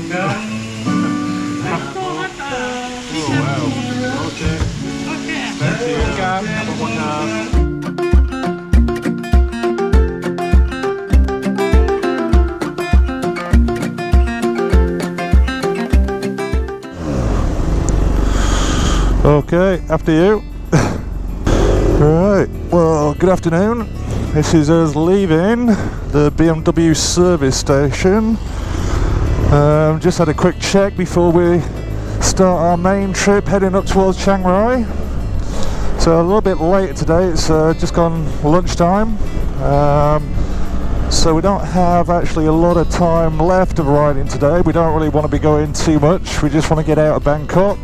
wow. Okay. Thank you. Have a wonderful. Okay, after you. Right, well, good afternoon. This is us leaving the BMW service station. Just had a quick check before we start our main trip heading up towards Chiang Rai. So a little bit late today, it's just gone lunchtime. So we don't have actually a lot of time left of riding today. We don't really want to be going too much. We just want to get out of Bangkok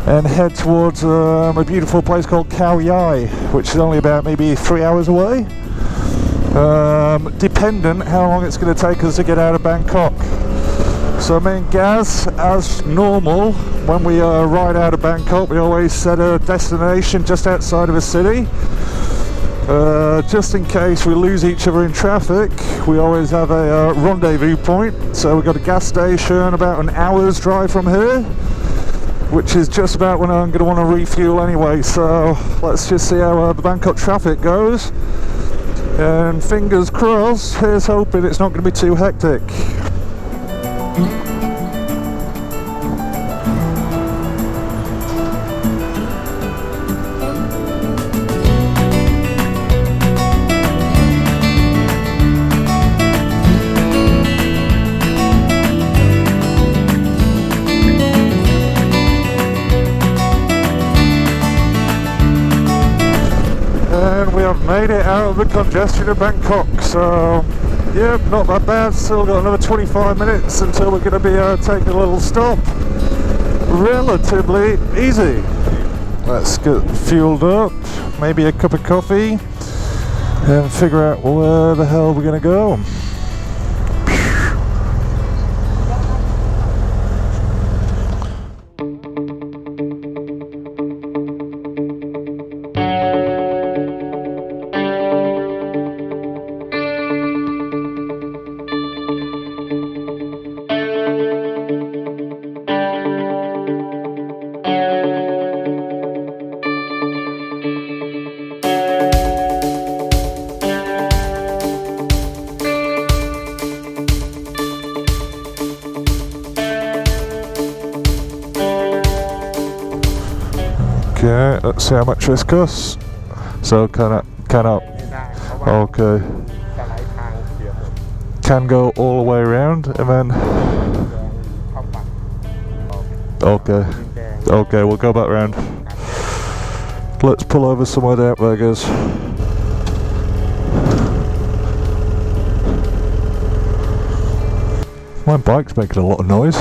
and head towards a beautiful place called Khao Yai, which is only about maybe 3 hours away, dependent how long it's going to take us to get out of Bangkok. So me and Gaz, as normal, when we ride out of Bangkok, we always set a destination just outside of a city. Just in case we lose each other in traffic, we always have a rendezvous point. So we've got a gas station about an hour's drive from here, which is just about when I'm going to want to refuel anyway. So let's just see how the Bangkok traffic goes, and fingers crossed, here's hoping it's not going to be too hectic. Made it out of the congestion of Bangkok, so yeah, not that bad. Still got another 25 minutes until we're going to be taking a little stop. Relatively easy. Let's get fueled up, maybe a cup of coffee, and figure out where the hell we're going to go. Okay, let's see how much this costs. So cannot. Okay. Can go all the way around and then. Okay. Okay, we'll go back round. Let's pull over somewhere down there, guys. My bike's making a lot of noise.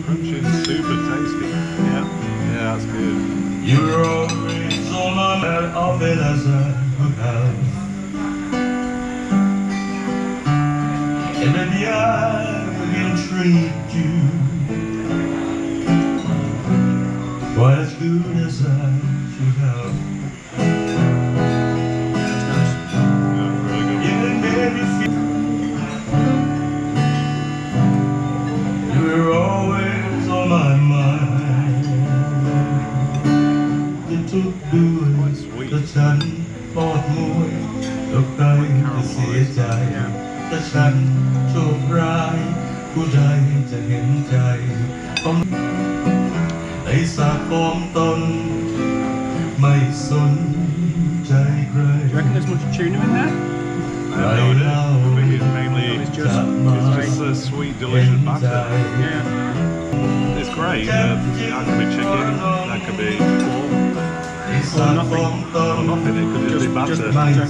Crunchy and super tasty. Yeah, that's good. You're always on my mind of it as I have. And maybe I will treat you quite as good as I should have. Even made me feel you were always on my mind. You took the way that ฉันปอดมวยแล้วใครจะเสียใจแต่ฉันโชคร้ายผู้ใดจะเห็นใจต้องในสาของตนไม่สนใจใคร Do you reckon there's much tuna in there? I have no idea. I think it's mainly it's just a sweet, delicious batter. Yeah. It's great. That could be chicken, that could be pork, Or nothing. or nothing. It could just be batter. Just batter.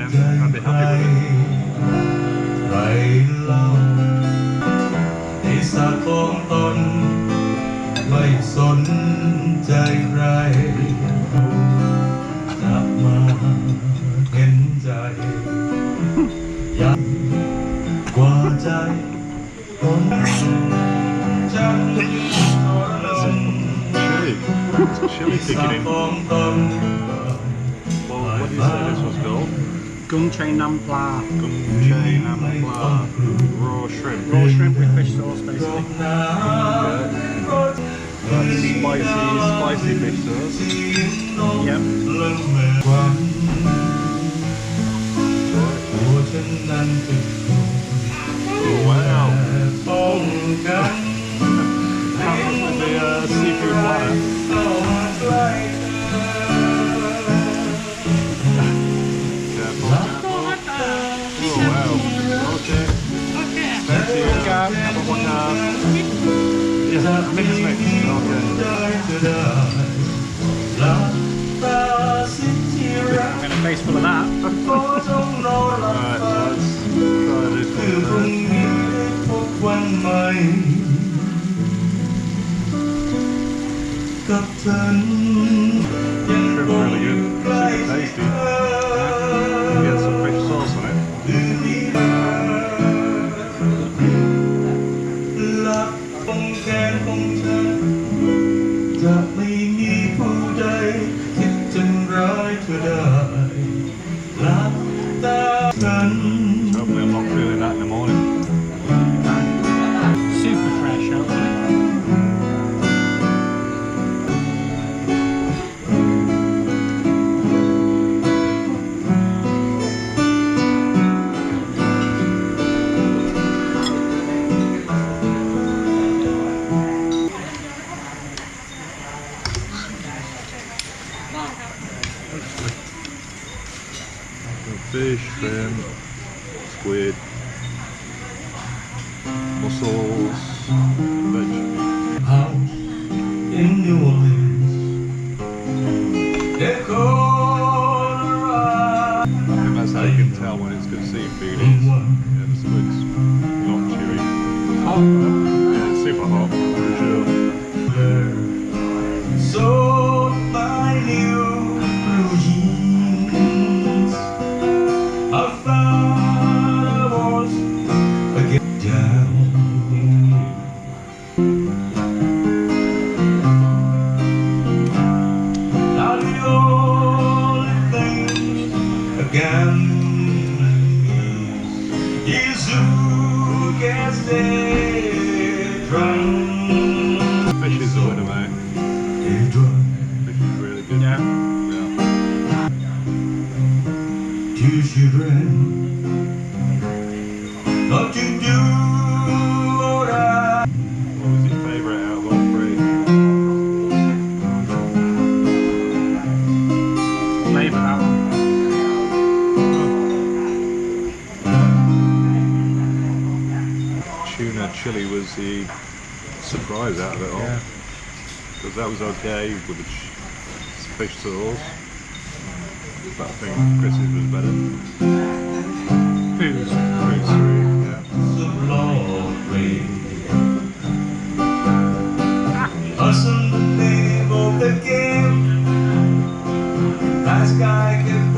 And I'd be happy with it. ไรเล่าในสาของตนไม่สนใจใครจะมาเห็นใจอยากกว่าใจคนฉันทรมาน Chili. It's chili สา kicking ข in. องตน Well, what do you say this was called? Goong Chai Nam Pla. Goong Chai Nam Pla. Raw shrimp. Raw shrimp with fish sauce, basically. That's spicy fish sauce. Yep. Oh wow. That was the seafood platter. Careful. Oh wow. Okay. Thank you. Have a one yeah, mix. Okay. And a face full of that. Right, let's try this one first. Shrimp's really good. Super tasty. You get some fish sauce on it. Hopefully I'm not feeling that in the morning. Super fresh, hopefully. Fish, shrimp, squid, mussels, veg. House in New Orleans. They're called I think that's how you can tell when it's good seafood. Is yeah, the squid's not chewy. Hot. Yeah, it's super hot for sure. So my new blue jeans, I found I was again down. Now the only thing again is who can stay drunk. Fish is the winner, mate. Stay drunk. Fish is really good. Yeah. Two children, don't you do what I What was your favourite out of all three? Flavour that one. Tuna chili was the surprise out of it all. Yeah. Because that was okay with the fish sauce. But I think Chris's was better. Who's? Food's yeah. so lonely. Us in the name of the game. last guy can